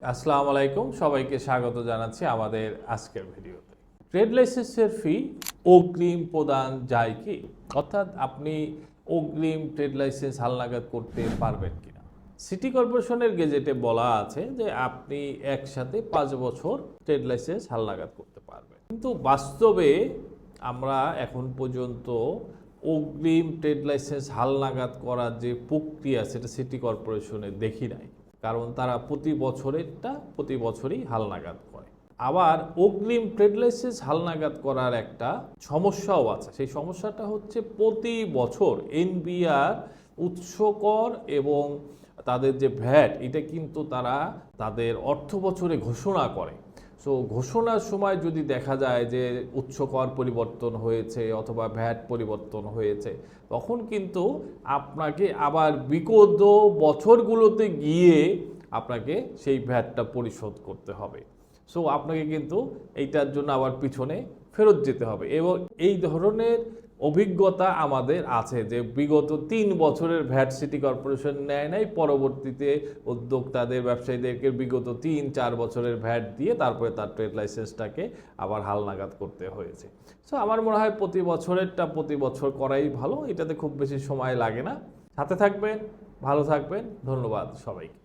আসসালামু আলাইকুম, সবাইকে স্বাগত জানাচ্ছি আমাদের আজকের ভিডিওতে। ট্রেড লাইসেন্সের ফি অগ্রিম প্রদান যায় কি? অর্থাৎ আপনি অগ্রিম ট্রেড লাইসেন্স হালনাগাদ করতে পারবেন কিনা। সিটি কর্পোরেশনের গেজেটে বলা আছে যে আপনি একসাথে 5 বছর ট্রেড লাইসেন্স হালনাগাদ করতে পারবেন, কিন্তু বাস্তবে আমরা এখন পর্যন্ত অগ্রিম ট্রেড লাইসেন্স হালনাগাদ করার যে প্রক্রিয়া সেটা সিটি কর্পোরেশনে দেখি নাই। কারণ তারা প্রতি বছরই হালনাগাদ করে। আবার অগ্রিম ট্রেড লাইসেন্স হালনাগাদ করার একটা সমস্যাও আছে। সেই সমস্যাটা হচ্ছে প্রতি বছর এনবিআর উৎস কর এবং তাদের যে ভ্যাট, এটা কিন্তু তারা তাদের অর্থ বছরে ঘোষণা করে। সো ঘোষণার সময় যদি দেখা যায় যে উৎস কর পরিবর্তন হয়েছে অথবা ভ্যাট পরিবর্তন হয়েছে, তখন কিন্তু আপনাকে আবার বিগত বছরগুলোতে গিয়ে আপনাকে সেই ভ্যাটটা পরিশোধ করতে হবে। সো আপনাকে কিন্তু এইটার জন্য আবার পিছনে ফেরত যেতে হবে। এবং এই ধরনের অভিজ্ঞতা আমাদের আছে যে বিগত 3 বছরের ভ্যাট সিটি কর্পোরেশন নেয় নাই, পরবর্তীতে উদ্যোক্তাদের ব্যবসায়ীদেরকে বিগত 3-4 বছরের ভ্যাট দিয়ে তারপরে তার ট্রেড লাইসেন্সটাকে আবার হালনাগাদ করতে হয়েছে। সো আমার মনে হয় প্রতি বছরেরটা প্রতি বছর করাই ভালো, এটাতে খুব বেশি সময় লাগে না। সাথে থাকবেন, ভালো থাকবেন, ধন্যবাদ সবাইকে।